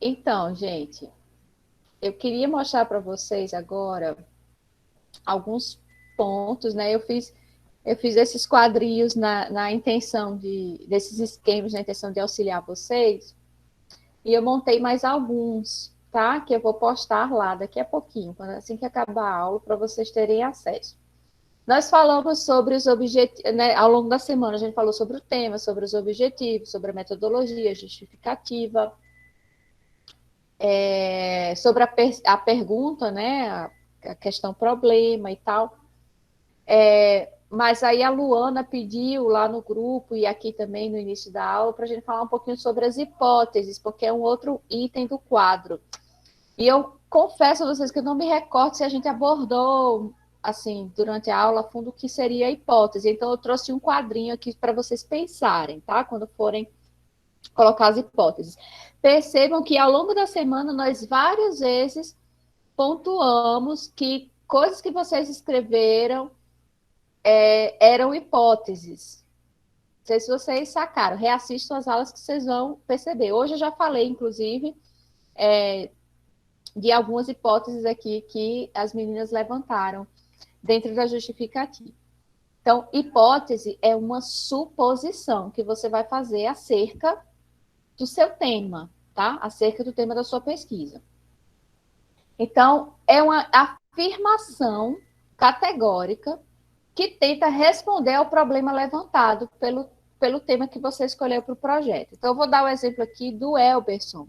Então, gente, eu queria mostrar para vocês agora alguns pontos, né? Eu fiz esses quadrinhos na intenção desses esquemas, na intenção de auxiliar vocês, e eu montei mais alguns, tá? Que eu vou postar lá daqui a pouquinho, assim que acabar a aula, para vocês terem acesso. Nós falamos sobre os objetivos, né? Ao longo da semana a gente falou sobre o tema, sobre os objetivos, sobre a metodologia, justificativa, sobre a pergunta, né? A questão problema e tal. Mas aí a Luana pediu lá no grupo e aqui também no início da aula para a gente falar um pouquinho sobre as hipóteses, porque é um outro item do quadro. E eu confesso a vocês que eu não me recordo se a gente abordou, assim, durante a aula a fundo o que seria a hipótese. Então eu trouxe um quadrinho aqui para vocês pensarem, tá? Quando forem colocar as hipóteses. Percebam que ao longo da semana nós várias vezes pontuamos que coisas que vocês escreveram eram hipóteses. Não sei se vocês sacaram. Reassistam as aulas que vocês vão perceber. Hoje eu já falei, inclusive, de algumas hipóteses aqui que as meninas levantaram dentro da justificativa. Então, hipótese é uma suposição que você vai fazer acerca do seu tema, tá? Acerca do tema da sua pesquisa. Então, é uma afirmação categórica que tenta responder ao problema levantado pelo tema que você escolheu para o projeto. Então, eu vou dar o exemplo aqui do Elberson.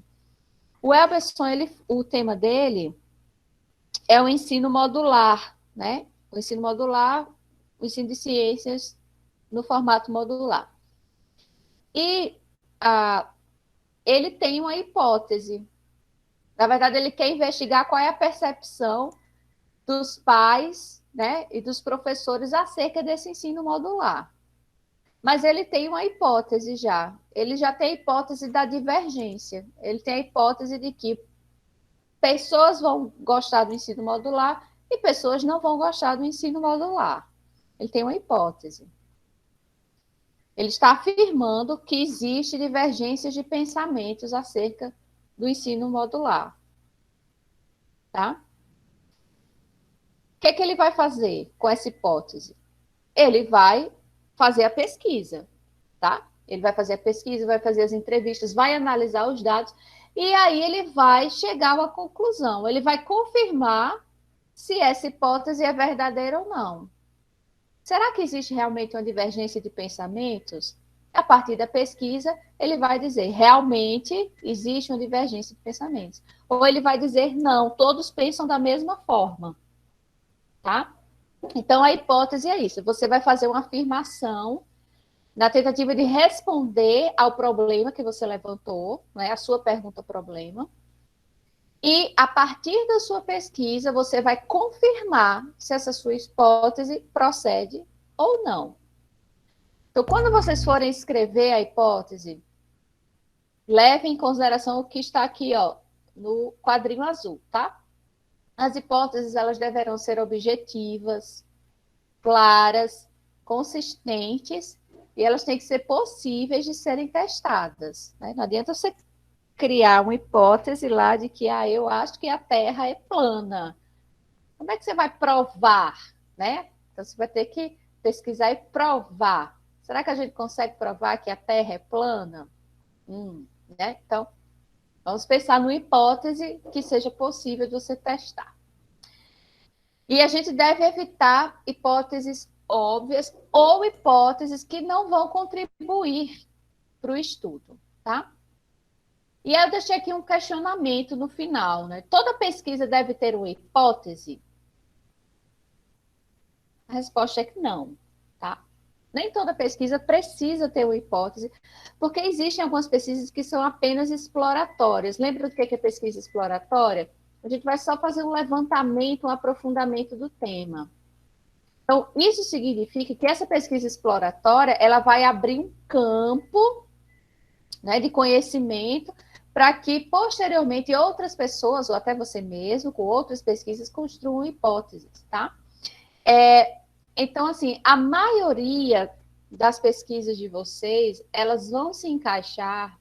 O Elberson, o tema dele é o ensino modular, né? O ensino modular, o ensino de ciências no formato modular. E ele tem uma hipótese. Na verdade, ele quer investigar qual é a percepção dos pais, né, e dos professores acerca desse ensino modular. Mas ele tem uma hipótese já. Ele já tem a hipótese da divergência. Ele tem a hipótese de que pessoas vão gostar do ensino modular e pessoas não vão gostar do ensino modular. Ele tem uma hipótese. Ele está afirmando que existe divergências de pensamentos acerca do ensino modular. Tá? O que é que ele vai fazer com essa hipótese? Ele vai fazer a pesquisa, tá? Ele vai fazer a pesquisa, vai fazer as entrevistas, vai analisar os dados e aí ele vai chegar a uma conclusão. Ele vai confirmar se essa hipótese é verdadeira ou não. Será que existe realmente uma divergência de pensamentos? A partir da pesquisa, ele vai dizer, realmente existe uma divergência de pensamentos. Ou ele vai dizer, não, todos pensam da mesma forma, tá? Então, a hipótese é isso. Você vai fazer uma afirmação na tentativa de responder ao problema que você levantou, né, a sua pergunta-problema. E, a partir da sua pesquisa, você vai confirmar se essa sua hipótese procede ou não. Então, quando vocês forem escrever a hipótese, levem em consideração o que está aqui, ó, no quadrinho azul, tá? As hipóteses, elas deverão ser objetivas, claras, consistentes, e elas têm que ser possíveis de serem testadas. Né? Não adianta você criar uma hipótese lá de que eu acho que a Terra é plana. Como é que você vai provar? Né? Então, você vai ter que pesquisar e provar. Será que a gente consegue provar que a Terra é plana? Né? Então, vamos pensar numa hipótese que seja possível de você testar. E a gente deve evitar hipóteses óbvias ou hipóteses que não vão contribuir para o estudo, tá? E eu deixei aqui um questionamento no final, né? Toda pesquisa deve ter uma hipótese? A resposta é que não, tá? Nem toda pesquisa precisa ter uma hipótese, porque existem algumas pesquisas que são apenas exploratórias. Lembra do que é pesquisa exploratória? A gente vai só fazer um levantamento, um aprofundamento do tema. Então, isso significa que essa pesquisa exploratória ela vai abrir um campo, né, de conhecimento para que, posteriormente, outras pessoas, ou até você mesmo, com outras pesquisas, construam hipóteses, tá? Então, assim, a maioria das pesquisas de vocês, elas vão se encaixar,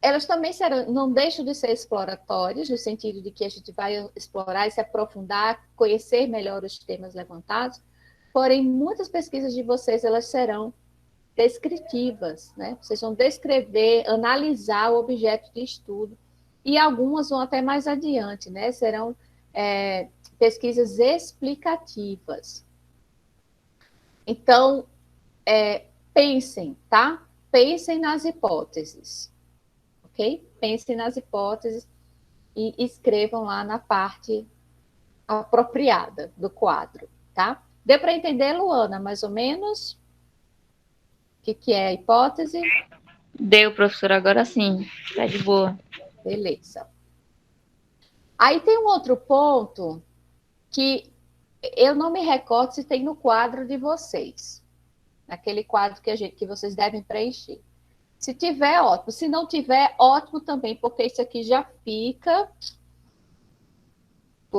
elas também serão, não deixam de ser exploratórias, no sentido de que a gente vai explorar e se aprofundar, conhecer melhor os temas levantados, porém, muitas pesquisas de vocês, elas serão descritivas, né? Vocês vão descrever, analisar o objeto de estudo, e algumas vão até mais adiante, né? Serão pesquisas explicativas. Então, pensem, tá? Pensem nas hipóteses, ok? Pensem nas hipóteses e escrevam lá na parte apropriada do quadro, tá? Deu para entender, Luana, mais ou menos? O que é a hipótese? Deu, professor, agora sim. Tá de boa. Beleza. Aí tem um outro ponto que eu não me recordo se tem no quadro de vocês. Naquele quadro que vocês devem preencher. Se tiver, ótimo. Se não tiver, ótimo também, porque isso aqui já fica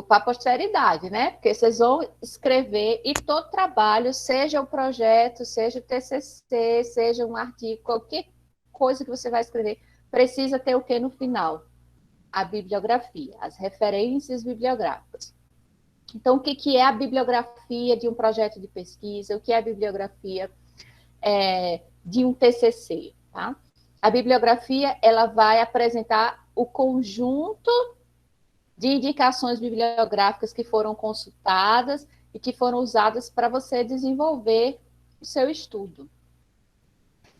para a posteridade, né? Porque vocês vão escrever e todo trabalho, seja um projeto, seja o TCC, seja um artigo, qualquer coisa que você vai escrever, precisa ter o que no final? A bibliografia, as referências bibliográficas. Então, o que é a bibliografia de um projeto de pesquisa? O que é a bibliografia de um TCC? Tá? A bibliografia ela vai apresentar o conjunto de indicações bibliográficas que foram consultadas e que foram usadas para você desenvolver o seu estudo.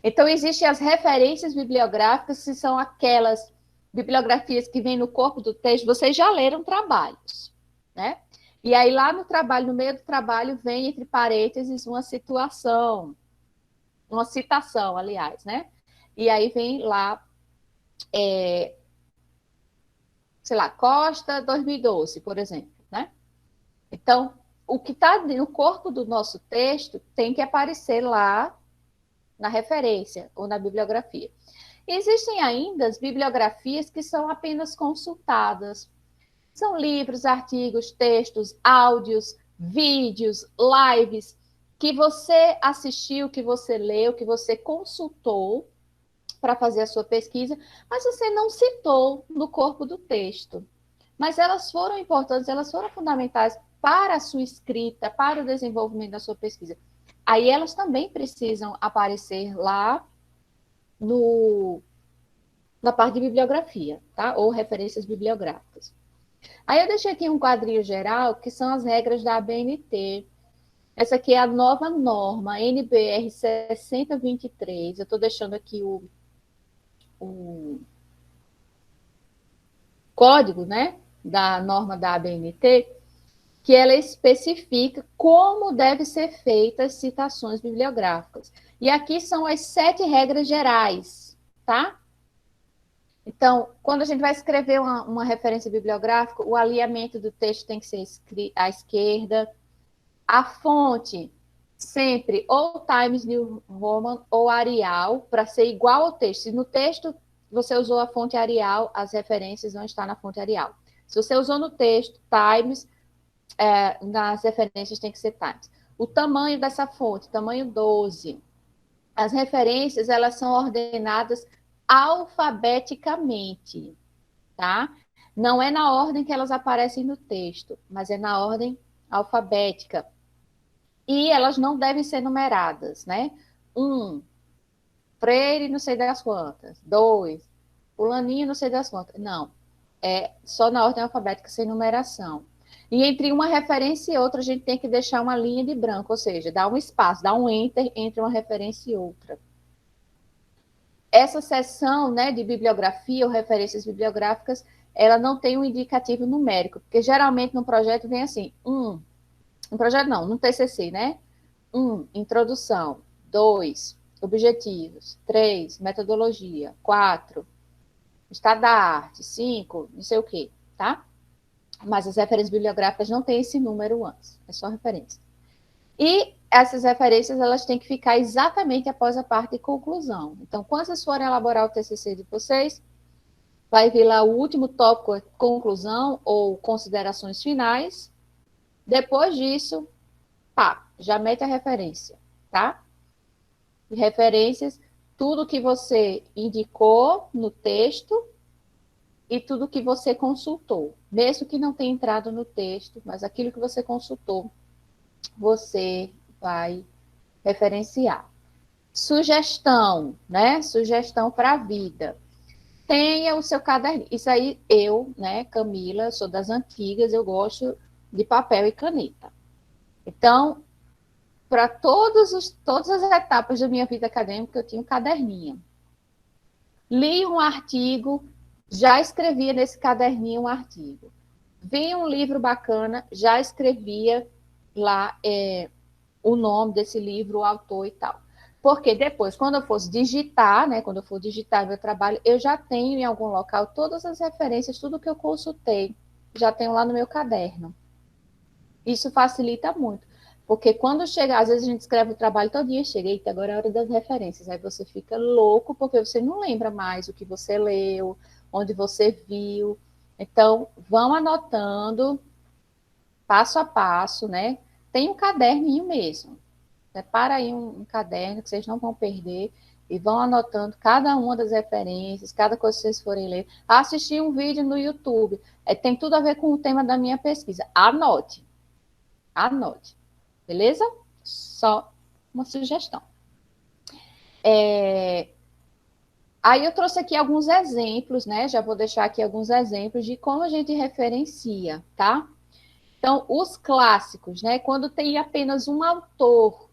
Então, existem as referências bibliográficas, que são aquelas bibliografias que vêm no corpo do texto. Vocês já leram trabalhos, né? E aí, lá no trabalho, no meio do trabalho, vem, entre parênteses, uma situação, uma citação, aliás, né? E aí vem lá, sei lá, Costa 2012, por exemplo, né? Então, o que está no corpo do nosso texto tem que aparecer lá na referência ou na bibliografia. Existem ainda as bibliografias que são apenas consultadas. São livros, artigos, textos, áudios, vídeos, lives, que você assistiu, que você leu, que você consultou para fazer a sua pesquisa, mas você não citou no corpo do texto. Mas elas foram importantes, elas foram fundamentais para a sua escrita, para o desenvolvimento da sua pesquisa. Aí elas também precisam aparecer lá na parte de bibliografia, tá? Ou referências bibliográficas. Aí eu deixei aqui um quadrinho geral, que são as regras da ABNT. Essa aqui é a nova norma, NBR 6023. Eu estou deixando aqui o código, né, da norma da ABNT, que ela especifica como deve ser feitas as citações bibliográficas. E aqui são as 7 regras gerais, tá? Então, quando a gente vai escrever uma referência bibliográfica, o alinhamento do texto tem que ser à esquerda. A fonte, sempre ou Times New Roman ou Arial, para ser igual ao texto. Se no texto você usou a fonte Arial, as referências vão estar na fonte Arial. Se você usou no texto Times, nas referências tem que ser Times. O tamanho dessa fonte, tamanho 12. As referências, elas são ordenadas alfabeticamente, tá? Não é na ordem que elas aparecem no texto, mas é na ordem alfabética. E elas não devem ser numeradas, né? 1, Freire não sei das quantas. 2, fulaninho não sei das quantas. Não, é só na ordem alfabética, sem numeração. E entre uma referência e outra, a gente tem que deixar uma linha de branco, ou seja, dar um espaço, dar um enter entre uma referência e outra. Essa seção, né, de bibliografia ou referências bibliográficas, ela não tem um indicativo numérico, porque geralmente no projeto vem assim, no projeto não, no TCC, né? 1, introdução. 2, objetivos. 3, metodologia. 4, estado da arte. 5, não sei o quê, tá? Mas as referências bibliográficas não têm esse número antes, é só referência. E essas referências, elas têm que ficar exatamente após a parte de conclusão. Então, quando vocês forem elaborar o TCC de vocês, vai vir lá o último tópico, conclusão ou considerações finais. Depois disso, pá, já mete a referência, tá? Referências, tudo que você indicou no texto e tudo que você consultou. Mesmo que não tenha entrado no texto, mas aquilo que você consultou, você vai referenciar. Sugestão, né? Sugestão para a vida. Tenha o seu caderno. Isso aí, eu, né, Camila, sou das antigas, eu gosto de papel e caneta. Então, para todas as etapas da minha vida acadêmica, eu tinha um caderninho. Li um artigo, já escrevia nesse caderninho um artigo. Vi um livro bacana, já escrevia lá o nome desse livro, o autor e tal. Porque depois, quando eu fosse digitar, né, quando eu for digitar meu trabalho, eu já tenho em algum local todas as referências, tudo que eu consultei, já tenho lá no meu caderno. Isso facilita muito. Porque quando chega, às vezes a gente escreve o trabalho todo dia, chega, eita, agora é a hora das referências. Aí você fica louco, porque você não lembra mais o que você leu, onde você viu. Então, vão anotando, passo a passo, né? Tem um caderninho mesmo. Separa aí um caderno que vocês não vão perder e vão anotando cada uma das referências, cada coisa que vocês forem ler. Assistir um vídeo no YouTube, tem tudo a ver com o tema da minha pesquisa. Anote, anote, beleza? Só uma sugestão. Aí eu trouxe aqui alguns exemplos, né? Já vou deixar aqui alguns exemplos de como a gente referencia, tá? Então, os clássicos, né? Quando tem apenas um autor,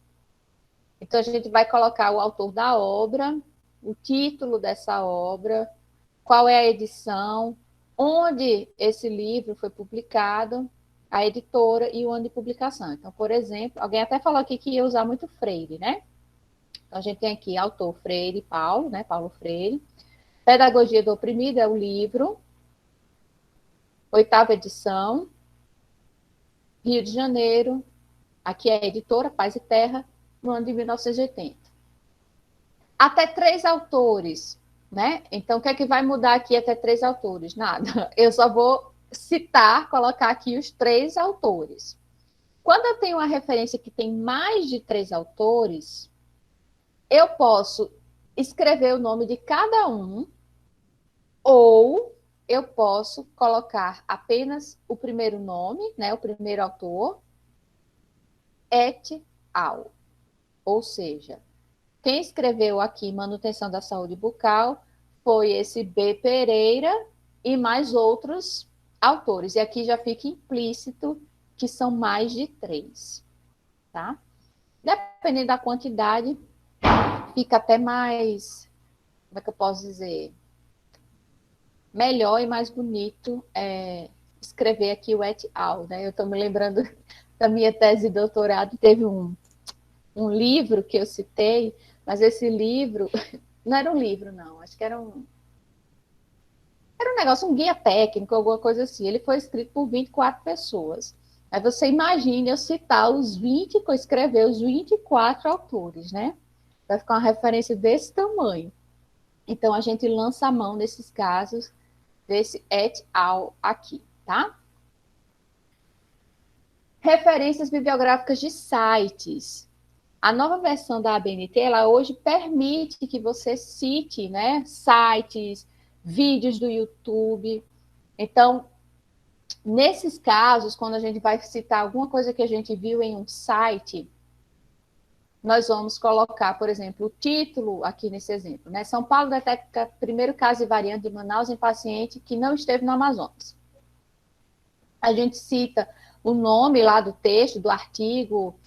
então a gente vai colocar o autor da obra, o título dessa obra, qual é a edição, onde esse livro foi publicado, a editora e o ano de publicação. Então, por exemplo, alguém até falou aqui que ia usar muito Freire, né? Então, a gente tem aqui autor Freire, Paulo, né? Paulo Freire. Pedagogia do Oprimido é o livro, 8ª edição, Rio de Janeiro, aqui é a editora Paz e Terra, no ano de 1980. Até 3 autores, né? Então, o que é que vai mudar aqui até 3 autores? Nada. Eu só vou citar, colocar aqui os 3 autores. Quando eu tenho uma referência que tem mais de 3 autores, eu posso escrever o nome de cada um, ou eu posso colocar apenas o primeiro nome, né, o primeiro autor, et al. Ou seja, quem escreveu aqui Manutenção da Saúde Bucal foi esse B. Pereira e mais outros autores. E aqui já fica implícito que são mais de 3, tá? Dependendo da quantidade, fica até mais, como é que eu posso dizer, melhor e mais bonito escrever aqui o et al, né? Eu estou me lembrando da minha tese de doutorado, teve um livro que eu citei, mas esse livro não era um livro, não, acho que era um negócio, um guia técnico, alguma coisa assim. Ele foi escrito por 24 pessoas. Aí você imagine eu citar os 20, escrever os 24 autores, né? Vai ficar uma referência desse tamanho. Então, a gente lança a mão nesses casos desse et al. Aqui, tá? Referências bibliográficas de sites. A nova versão da ABNT, ela hoje permite que você cite, né, sites, vídeos do YouTube. Então, nesses casos, quando a gente vai citar alguma coisa que a gente viu em um site, nós vamos colocar, por exemplo, o título aqui nesse exemplo, né? São Paulo detecta primeiro caso de variante de Manaus em paciente que não esteve no Amazonas. A gente cita o nome lá do texto, do artigo,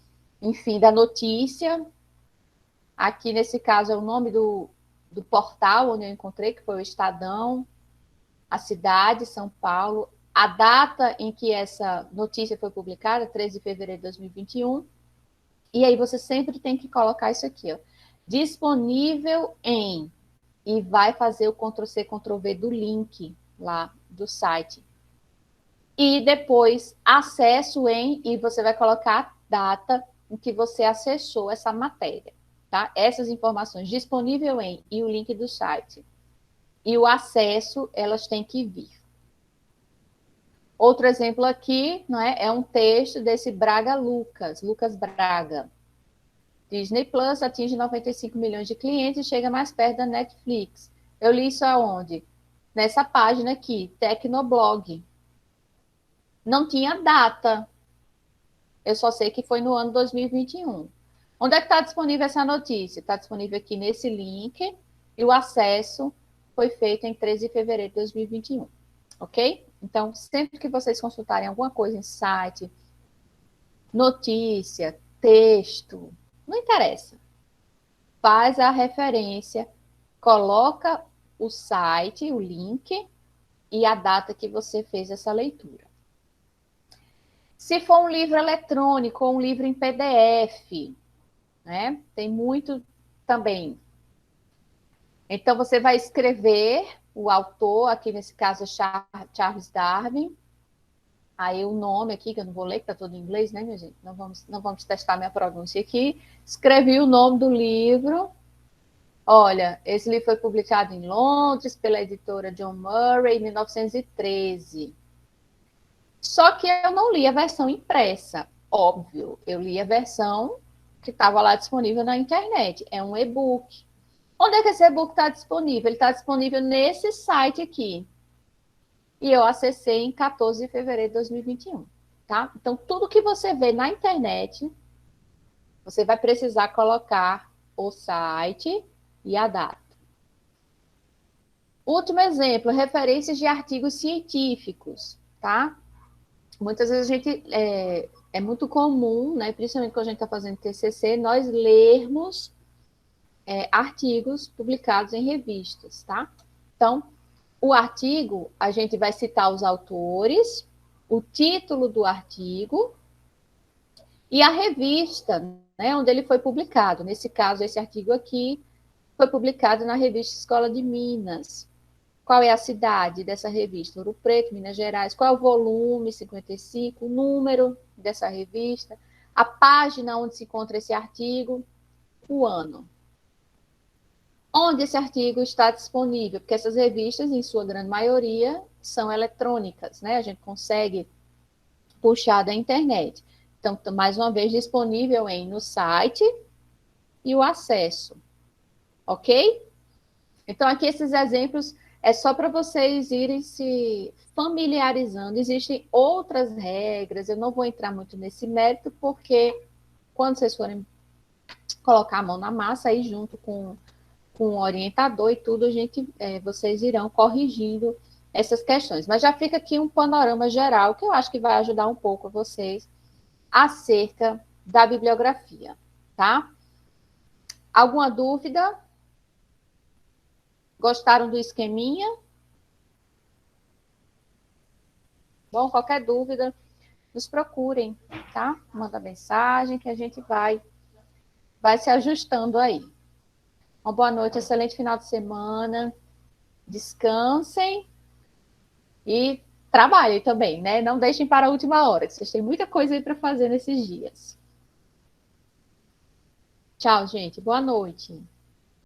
enfim, da notícia. Aqui, nesse caso, é o nome do portal onde eu encontrei, que foi o Estadão, a cidade, São Paulo, a data em que essa notícia foi publicada, 13 de fevereiro de 2021. E aí você sempre tem que colocar isso aqui, ó. Disponível em, e vai fazer o Ctrl+C, Ctrl+V do link lá do site. E depois, acesso em, e você vai colocar a data em que você acessou essa matéria, tá? Essas informações, disponível em, e o link do site. E o acesso, elas têm que vir. Outro exemplo aqui, não é? É um texto desse Braga Lucas, Lucas Braga. Disney Plus atinge 95 milhões de clientes e chega mais perto da Netflix. Eu li isso aonde? Nessa página aqui, Tecnoblog. Não tinha data. Eu só sei que foi no ano 2021. Onde é que está disponível essa notícia? Está disponível aqui nesse link e o acesso foi feito em 13 de fevereiro de 2021. Ok? Então, sempre que vocês consultarem alguma coisa em site, notícia, texto, não interessa. Faz a referência, coloca o site, o link e a data que você fez essa leitura. Se for um livro eletrônico ou um livro em PDF, né? Tem muito também. Então, você vai escrever o autor, aqui nesse caso é Charles Darwin. Aí o nome aqui, que eu não vou ler, que está todo em inglês, né, minha gente? Não vamos testar minha pronúncia aqui. Escrevi o nome do livro. Olha, esse livro foi publicado em Londres pela editora John Murray em 1913. Só que eu não li a versão impressa, óbvio. Eu li a versão que estava lá disponível na internet. É um e-book. Onde é que esse e-book está disponível? Ele está disponível nesse site aqui. E eu acessei em 14 de fevereiro de 2021. Tá? Então, tudo que você vê na internet, você vai precisar colocar o site e a data. Último exemplo, referências de artigos científicos, tá? Muitas vezes a gente é muito comum, né, principalmente quando a gente está fazendo TCC, nós lermos artigos publicados em revistas, tá? Então, o artigo, a gente vai citar os autores, o título do artigo e a revista, né, onde ele foi publicado. Nesse caso, esse artigo aqui foi publicado na revista Escola de Minas. Qual é a cidade dessa revista? Ouro Preto, Minas Gerais. Qual é o volume? 55. O número dessa revista. A página onde se encontra esse artigo. O ano. Onde esse artigo está disponível? Porque essas revistas, em sua grande maioria, são eletrônicas, né? A gente consegue puxar da internet. Então, mais uma vez, disponível no site e o acesso. Ok? Então, aqui esses exemplos é só para vocês irem se familiarizando. Existem outras regras, eu não vou entrar muito nesse mérito, porque quando vocês forem colocar a mão na massa, aí junto com o orientador e tudo, vocês irão corrigindo essas questões. Mas já fica aqui um panorama geral, que eu acho que vai ajudar um pouco vocês acerca da bibliografia, tá? Alguma dúvida? Gostaram do esqueminha? Bom, qualquer dúvida, nos procurem, tá? Manda mensagem que a gente vai se ajustando aí. Uma boa noite, excelente final de semana. Descansem e trabalhem também, né? Não deixem para a última hora, que vocês têm muita coisa aí para fazer nesses dias. Tchau, gente. Boa noite.